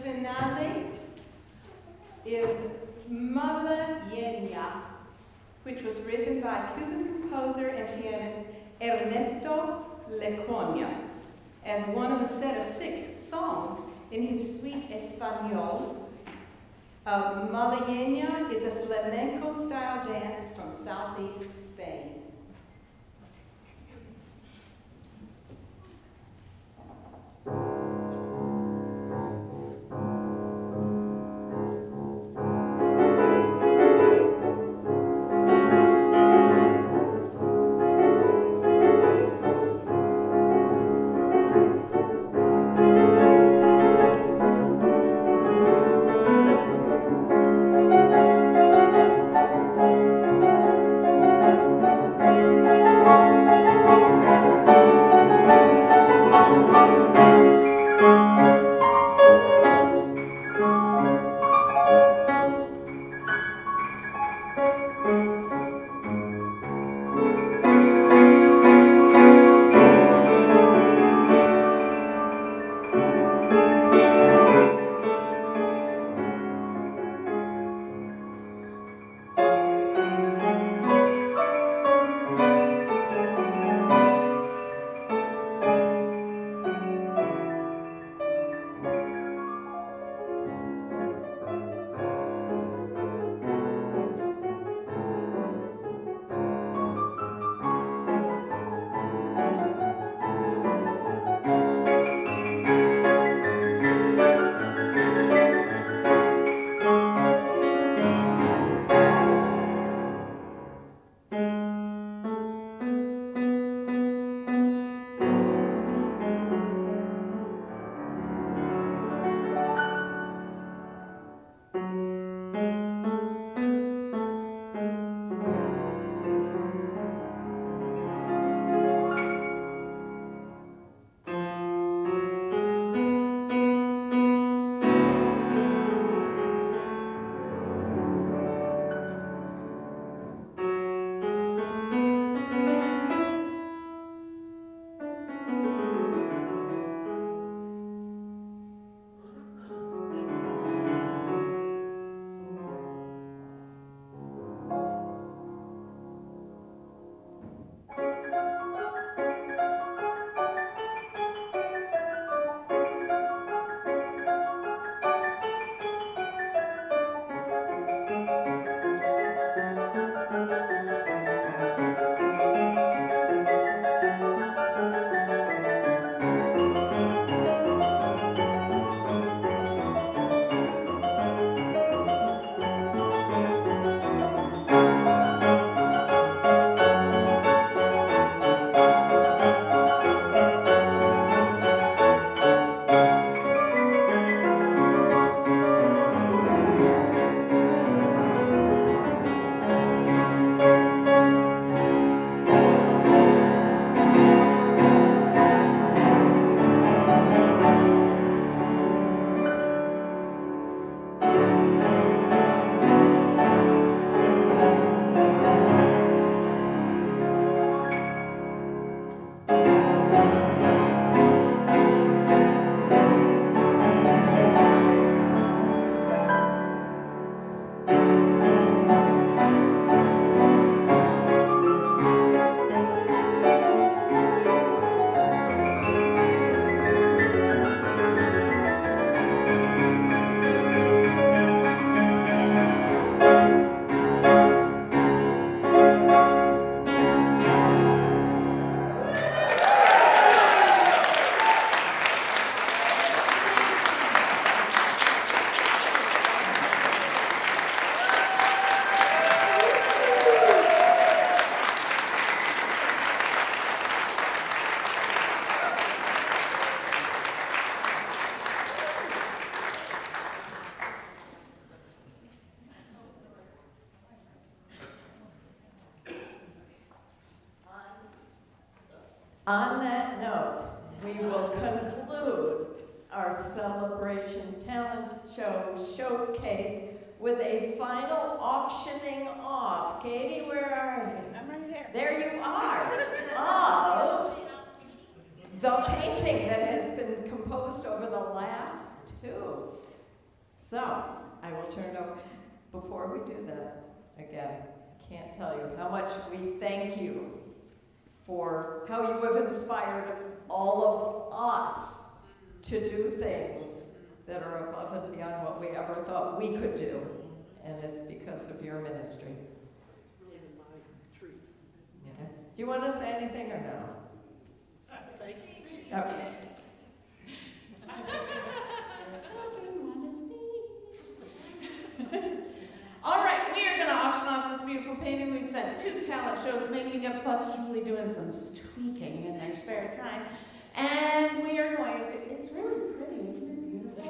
F: finale is Malagueña, which was written by Cuban composer and pianist Ernesto Lecuona as one of a set of 6 songs in his suite Español. Malagueña is a flamenco-style dance from southeast Spain.
A: On that note, we will conclude our celebration talent show showcase with a final auctioning off. Katie, where are you?
H: I'm right here.
A: There you are. Of the painting that has been composed over the last 2. So, I will turn it over. Before we do that, again, I can't tell you how much we thank you for how you have inspired all of us to do things that are above and beyond what we ever thought we could do. And it's because of your ministry.
D: It's really my treat.
A: Yeah. Do you want to say anything or no?
D: Thank you.
A: Okay.
H: All right, we are going to auction off this beautiful painting. We spent 2 talent shows making it, plus Julie doing some tweaking in their spare time. And we are going to, it's really pretty, isn't it beautiful?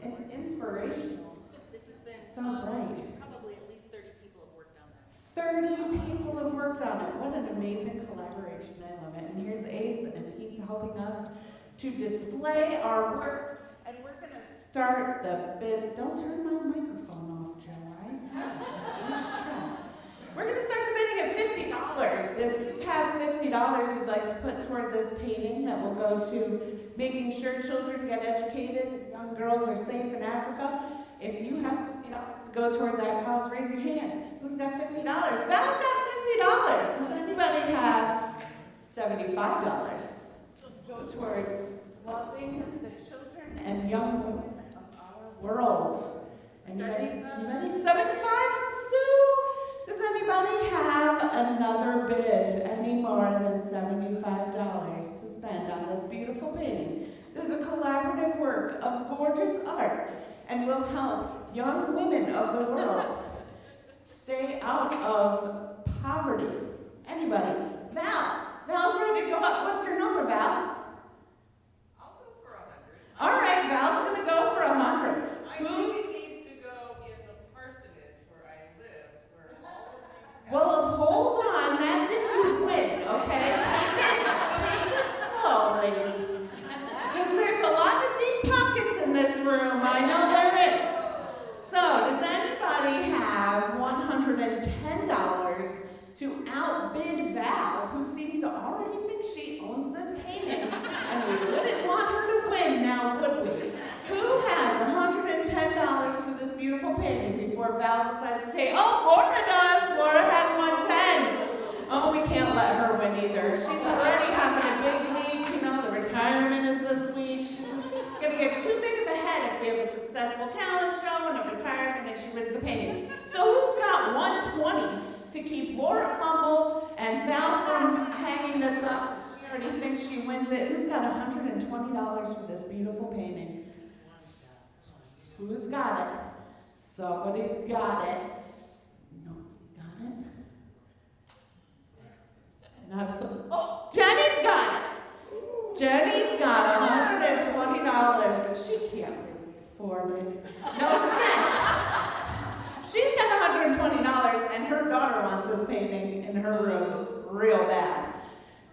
H: It's inspirational.
K: This has been
H: So bright.
K: probably at least 30 people have worked on that.
H: 30 people have worked on it. What an amazing collaboration. I love it. And here's Ace, and he's helping us to display our work. And we're going to start the bid. Don't turn my microphone off, Joe. We're going to start the bidding at $50. If you have $50 you'd like to put toward this painting that will go to making sure children get educated, young girls are safe in Africa. If you have $50 to go toward that cause, raise your hand. Who's got $50? Val's got $50. Does anybody have $75? Go towards loving the children and young women of our world. Anybody? 75 from Sue? Does anybody have another bid any more than $75 to spend on this beautiful painting? There's a collaborative work of gorgeous art and will help young women of the world stay out of poverty. Anybody? Val. Val's ready to go up. What's your number, Val?
K: I'll go for 100.
H: All right, Val's going to go for 100.
K: I think it needs to go in the parsonage where I live, where all of you
H: Well, hold on. That's if you win, okay? Take it slow, lady. Because there's a lot of deep pockets in this room. I know there is. So, does anybody have $110 to outbid Val, who seems to already think she owns this painting? And we wouldn't want her to win now, would we? Who has $110 for this beautiful painting before Val decides to take? Oh, Laura does. Laura has 110. Oh, we can't let her win either. She's already having a big league. You know, the retirement is this week. She's going to get too big of a head if we have a successful talent show and a retirement and she wins the painting. So who's got 120 to keep Laura humble and Val from hanging this up? She already thinks she wins it. Who's got $120 for this beautiful painting? Who's got it? Somebody's got it. Nobody's got it. Not so. Oh, Jenny's got it. Jenny's got $120. She can't really afford it. No, she can't. She's got $120, and her daughter wants this painting in her room real bad.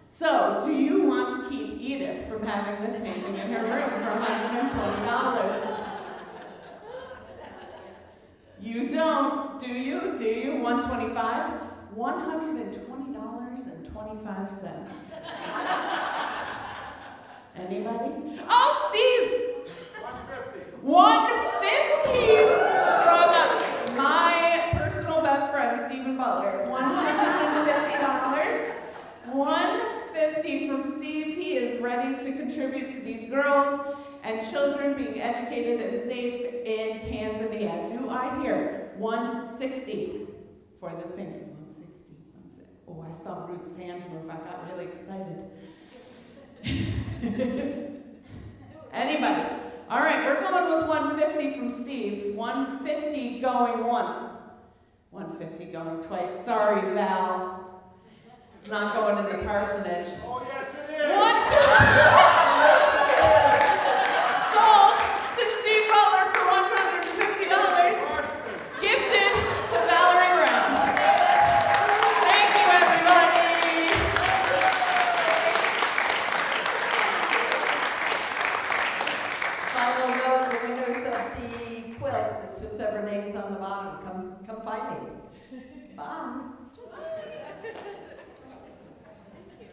H: So, do you want to keep Edith from having this painting in her room for $120? You don't, do you? Do you? 125? $120.25. Anybody? Oh, Steve!
I: 150.
H: 150 from my personal best friend, Stephen Butler. $150. 150 from Steve. He is ready to contribute to these girls and children being educated and safe in Tanzania. Do I hear 160 for this painting? 160. Oh, I saw Ruth's hand move. I got really excited. Anybody? All right, we're going with 150 from Steve. 150 going once. 150 going twice. Sorry, Val. It's not going in the parsonage.
I: Oh, yes, it is.
H: 150. Sold to Steve Butler for $150. Gifted to Valerie Brown. Thank you, everybody.
A: Final note, the winners of the quilt, it's whoever name's on the bottom, come find me. Bye.